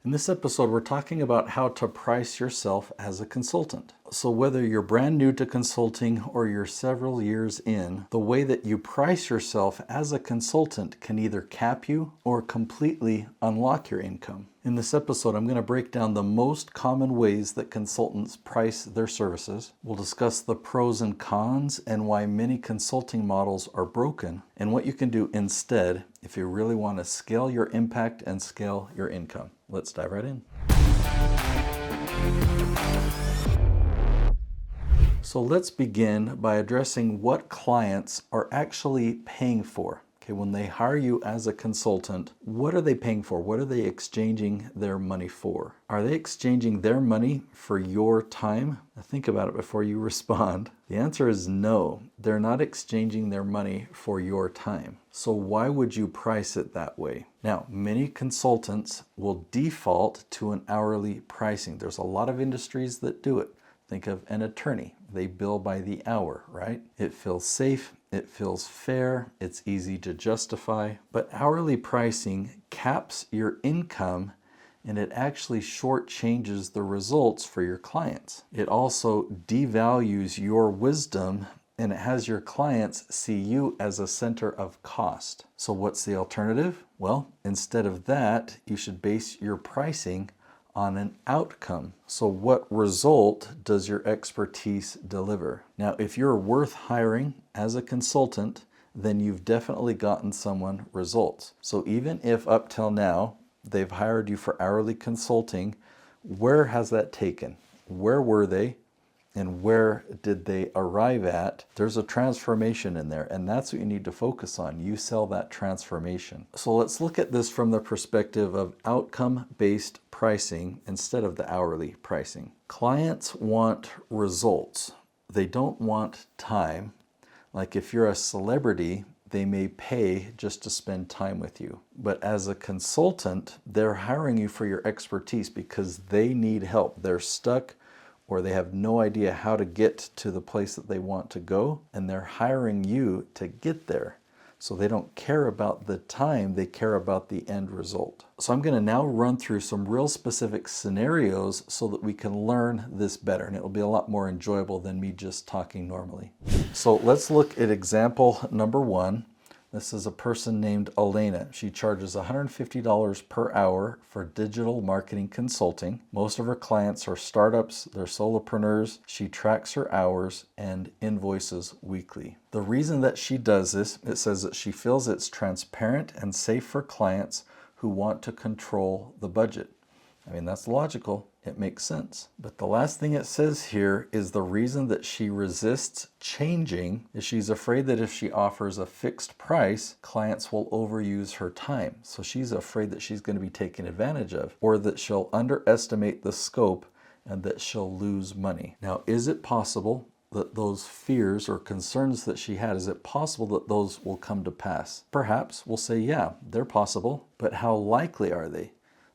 In this episode, we're talking about how to price yourself as a consultant. So whether you're brand new to consulting or you're several years in, the way that you price yourself as a consultant can either cap you or completely unlock your income. In this episode, I'm going to break down the most common ways that consultants price their services. We'll discuss the pros and cons and why many consulting models are broken, and what you can do instead if you really want to scale your impact and scale your income. Let's dive right in. So let's begin by addressing what clients are actually paying for. Okay, when they hire you as a consultant, what are they paying for? What are they exchanging their money for? Are they exchanging their money for your time? Now think about it before you respond. The answer is no. They're not exchanging their money for your time. So why would you price it that way? Now, many consultants will default to an hourly pricing. There's a lot of industries that do it. Think of an attorney. They bill by the hour, right? It feels safe, it feels fair, it's easy to justify, but hourly pricing caps your income and it actually shortchanges the results for your clients. It also devalues your wisdom and it has your clients see you as a center of cost. So what's the alternative? Well, instead of that, you should base your pricing on an outcome. So what result does your expertise deliver? Now, if you're worth hiring as a consultant, then you've definitely gotten someone results. So even if up till now, they've hired you for hourly consulting, where has that taken? Where were they? And where did they arrive at? There's a transformation in there, and that's what you need to focus on. You sell that transformation. So let's look at this from the perspective of outcome-based pricing instead of the hourly pricing. Clients want results. They don't want time. Like if you're a celebrity, they may pay just to spend time with you. But as a consultant, they're hiring you for your expertise because they need help. They're stuck or they have no idea how to get to the place that they want to go, and they're hiring you to get there. So they don't care about the time, they care about the end result. So I'm going to now run through some real specific scenarios so that we can learn this better, and it will be a lot more enjoyable than me just talking normally. So let's look at example number one. This is a person named Elena. She charges $150 per hour for digital marketing consulting. Most of her clients are startups, they're solopreneurs. She tracks her hours and invoices weekly. The reason that she does this, it says that she feels it's transparent and safe for clients who want to control the budget. I mean, that's logical. It makes sense. But the last thing it says here is the reason that she resists changing is she's afraid that if she offers a fixed price, clients will overuse her time. So she's afraid that she's going to be taken advantage of, or that she'll underestimate the scope and that she'll lose money. Now, is it possible that those fears or concerns that she had, is it possible that those will come to pass? Perhaps we'll say, yeah, they're possible, but how likely are they?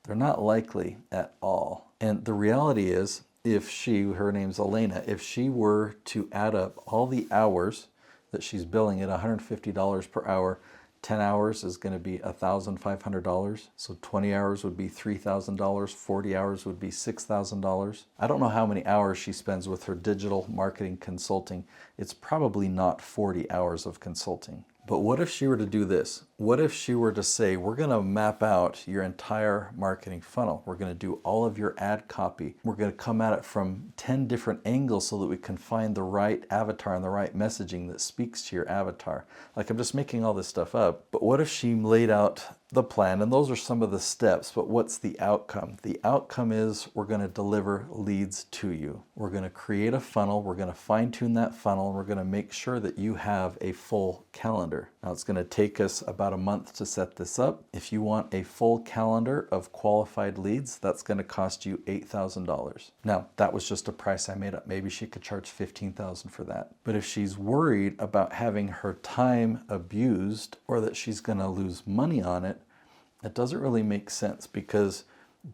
They're not likely at all. And the reality is, if she, her name's Elena, if she were to add up all the hours that she's billing at $150 per hour, 10 hours is going to be $1,500. So 20 hours would be $3,000. 40 hours would be $6,000. I don't know how many hours she spends with her digital marketing consulting. It's probably not 40 hours of consulting. But what if she were to do this? What if she were to say, we're going to map out your entire marketing funnel. We're going to do all of your ad copy. We're going to come at it from 10 different angles so that we can find the right avatar and the right messaging that speaks to your avatar. Like, I'm just making all this stuff up. But what if she laid out the plan? And those are some of the steps, but what's the outcome? The outcome is we're going to deliver leads to you. We're going to create a funnel. We're going to fine tune that funnel. And we're going to make sure that you have a full calendar. Now, it's going to take us about a month to set this up. If you want a full calendar of qualified leads, that's going to cost you $8,000. Now, that was just a price I made up. Maybe she could charge $15,000 for that. But if she's worried about having her time abused or that she's going to lose money on it, it doesn't really make sense because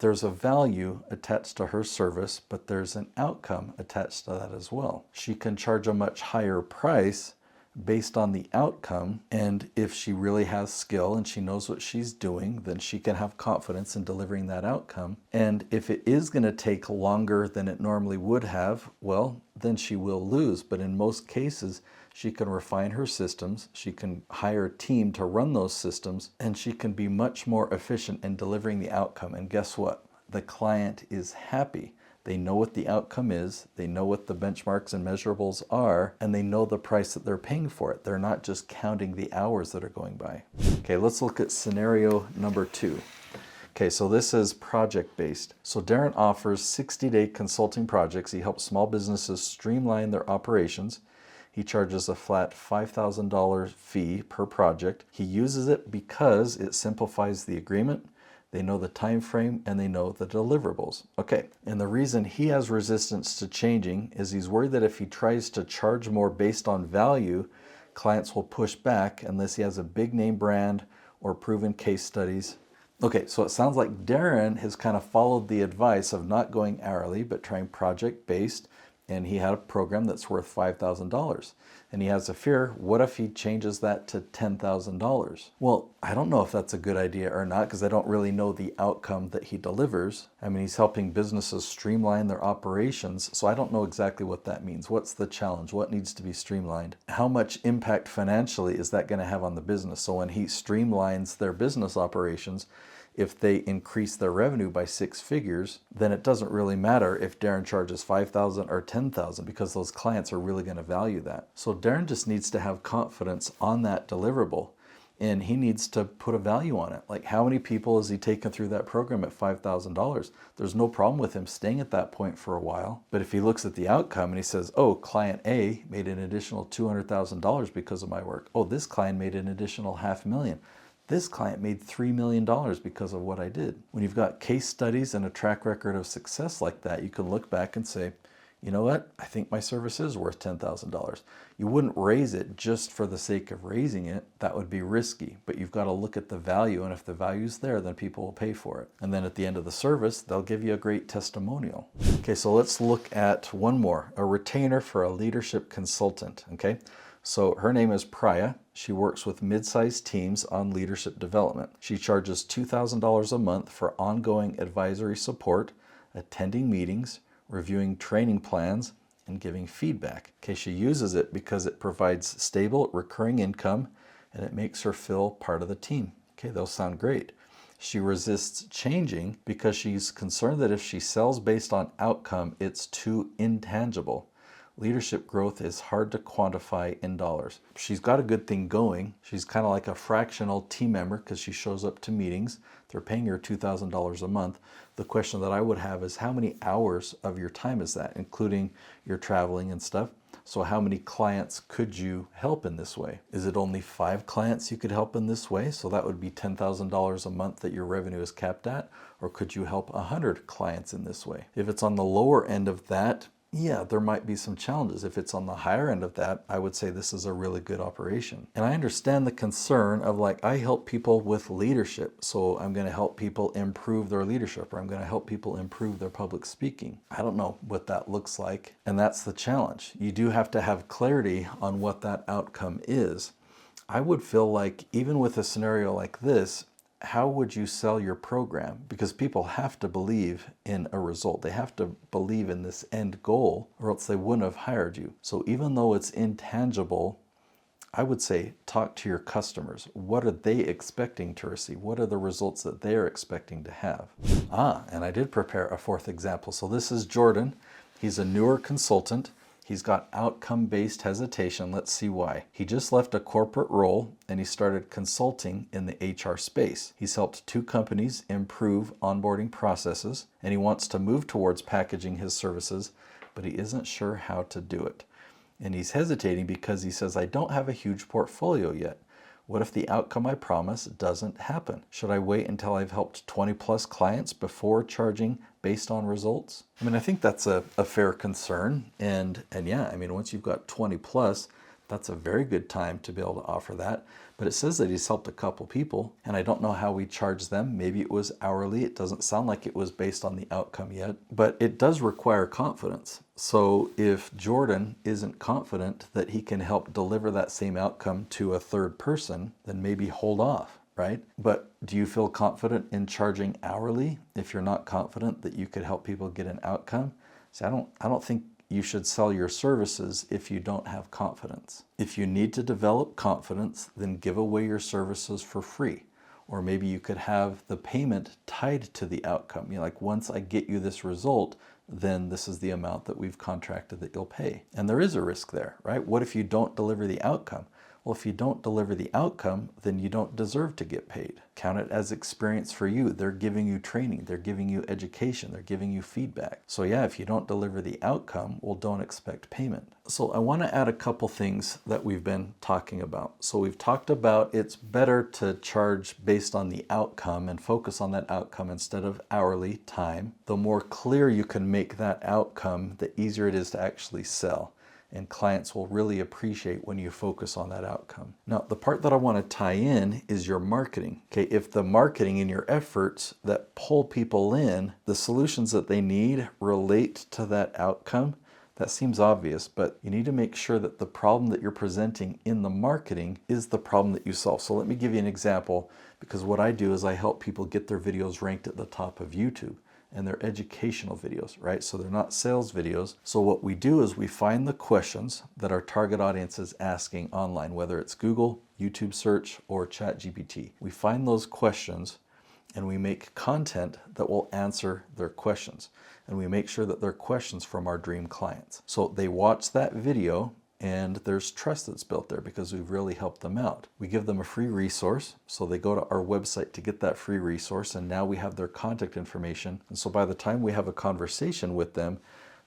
there's a value attached to her service, but there's an outcome attached to that as well. She can charge a much higher price based on the outcome. And if she really has skill and she knows what she's doing, then she can have confidence in delivering that outcome. And if it is going to take longer than it normally would have, well, then she will lose. But in most cases, she can refine her systems, she can hire a team to run those systems, and she can be much more efficient in delivering the outcome. And guess what? The client is happy. They know what the outcome is, they know what the benchmarks and measurables are, and they know the price that they're paying for it. They're not just counting the hours that are going by. Okay, let's look at scenario number 2. Okay, so this is project-based. So Darren offers 60-day consulting projects. He helps small businesses streamline their operations. He charges a flat $5,000 fee per project. He uses it because it simplifies the agreement. They know the time frame and they know the deliverables. Okay, and the reason he has resistance to changing is he's worried that if he tries to charge more based on value, clients will push back unless he has a big name brand or proven case studies. Okay, so it sounds like Darren has kind of followed the advice of not going hourly, but trying project-based, and he had a program that's worth $5,000. And he has a fear, what if he changes that to $10,000? Well, I don't know if that's a good idea or not, because I don't really know the outcome that he delivers. I mean, he's helping businesses streamline their operations, so I don't know exactly what that means. What's the challenge? What needs to be streamlined? How much impact financially is that going to have on the business? So when he streamlines their business operations, if they increase their revenue by 6 figures, then it doesn't really matter if Darren charges $5,000 or $10,000, because those clients are really going to value that. So Darren just needs to have confidence on that deliverable, and he needs to put a value on it. Like, how many people has he taken through that program at $5,000? There's no problem with him staying at that point for a while. But if he looks at the outcome and he says, oh, client A made an additional $200,000 because of my work. Oh, this client made an additional $500,000. This client made $3 million because of what I did. When you've got case studies and a track record of success like that, you can look back and say, you know what? I think my service is worth $10,000. You wouldn't raise it just for the sake of raising it. That would be risky, but you've got to look at the value, and if the value's there, then people will pay for it. And then at the end of the service, they'll give you a great testimonial. Okay, so let's look at one more, a retainer for a leadership consultant, okay? So her name is Priya. She works with mid-sized teams on leadership development. She charges $2,000 a month for ongoing advisory support, attending meetings, reviewing training plans, and giving feedback. Okay, she uses it because it provides stable, recurring income, and it makes her feel part of the team. Okay, those sound great. She resists changing because she's concerned that if she sells based on outcome, it's too intangible. Leadership growth is hard to quantify in dollars. She's got a good thing going. She's kind of like a fractional team member because she shows up to meetings. They're paying her $2,000 a month. The question that I would have is, how many hours of your time is that, including your traveling and stuff? So how many clients could you help in this way? Is it only 5 clients you could help in this way? So that would be $10,000 a month that your revenue is capped at. Or could you help 100 clients in this way? If it's on the lower end of that, yeah, there might be some challenges. If it's on the higher end of that, I would say this is a really good operation. And I understand the concern of, like, I help people with leadership, so I'm going to help people improve their leadership, or I'm going to help people improve their public speaking. I don't know what that looks like, and that's the challenge. You do have to have clarity on what that outcome is. I would feel like, even with a scenario like this, how would you sell your program? Because people have to believe in a result. They have to believe in this end goal, or else they wouldn't have hired you. So even though it's intangible, I would say talk to your customers. What are they expecting to receive? What are the results that they're expecting to have? And I did prepare a 4th example. So this is Jordan. He's a newer consultant. He's got outcome-based hesitation. Let's see why. He just left a corporate role and he started consulting in the HR space. He's helped 2 companies improve onboarding processes, and he wants to move towards packaging his services, but he isn't sure how to do it. And he's hesitating because he says, I don't have a huge portfolio yet. What if the outcome I promise doesn't happen? Should I wait until I've helped 20 plus clients before charging based on results? I mean, I think that's a fair concern. And yeah, I mean, once you've got 20 plus, that's a very good time to be able to offer that. but it says that he's helped a couple people, and I don't know how we charge them. Maybe it was hourly. It doesn't sound like it was based on the outcome yet, but it does require confidence. So if Jordan isn't confident that he can help deliver that same outcome to a third person, then maybe hold off, right? But do you feel confident in charging hourly if you're not confident that you could help people get an outcome? See, I don't think you should sell your services if you don't have confidence. If you need to develop confidence, then give away your services for free. Or maybe you could have the payment tied to the outcome. You know, like, once I get you this result, then this is the amount that we've contracted that you'll pay. And there is a risk there, right? What if you don't deliver the outcome? Well, if you don't deliver the outcome, then you don't deserve to get paid. Count it as experience for you. They're giving you training. They're giving you education. They're giving you feedback. So yeah, if you don't deliver the outcome, well, don't expect payment. So I want to add a couple things that we've been talking about. So we've talked about it's better to charge based on the outcome and focus on that outcome instead of hourly time. The more clear you can make that outcome, the easier it is to actually sell. And clients will really appreciate when you focus on that outcome. Now, the part that I want to tie in is your marketing. Okay, if the marketing and your efforts that pull people in, the solutions that they need relate to that outcome, that seems obvious, but you need to make sure that the problem that you're presenting in the marketing is the problem that you solve. So let me give you an example, because what I do is I help people get their videos ranked at the top of YouTube. And they're educational videos, right? So they're not sales videos. So what we do is we find the questions that our target audience is asking online, whether it's Google, YouTube search, or ChatGPT. We find those questions and we make content that will answer their questions. And we make sure that they're questions from our dream clients. So they watch that video, and there's trust that's built there because we've really helped them out. We give them a free resource, so they go to our website to get that free resource, and now we have their contact information. And so by the time we have a conversation with them,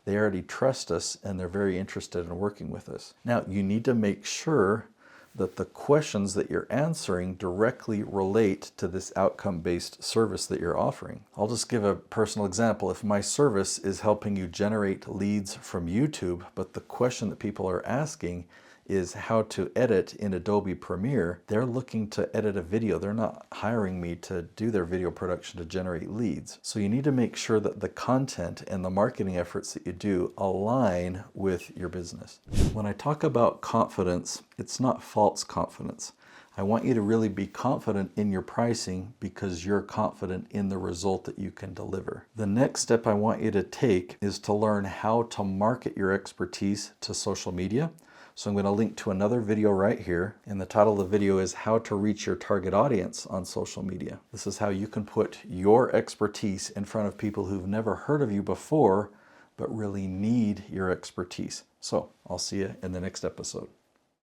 they already trust us and they're very interested in working with us. Now, you need to make sure that the questions that you're answering directly relate to this outcome-based service that you're offering. I'll just give a personal example. If my service is helping you generate leads from YouTube, but the question that people are asking is how to edit in Adobe Premiere, they're looking to edit a video. They're not hiring me to do their video production to generate leads. So you need to make sure that the content and the marketing efforts that you do align with your business. When I talk about confidence, it's not false confidence. I want you to really be confident in your pricing because you're confident in the result that you can deliver. The next step I want you to take is to learn how to market your expertise to social media. So I'm going to link to another video right here, and the title of the video is How to Reach Your Target Audience on Social Media. This is how you can put your expertise in front of people who've never heard of you before, but really need your expertise. So I'll see you in the next episode.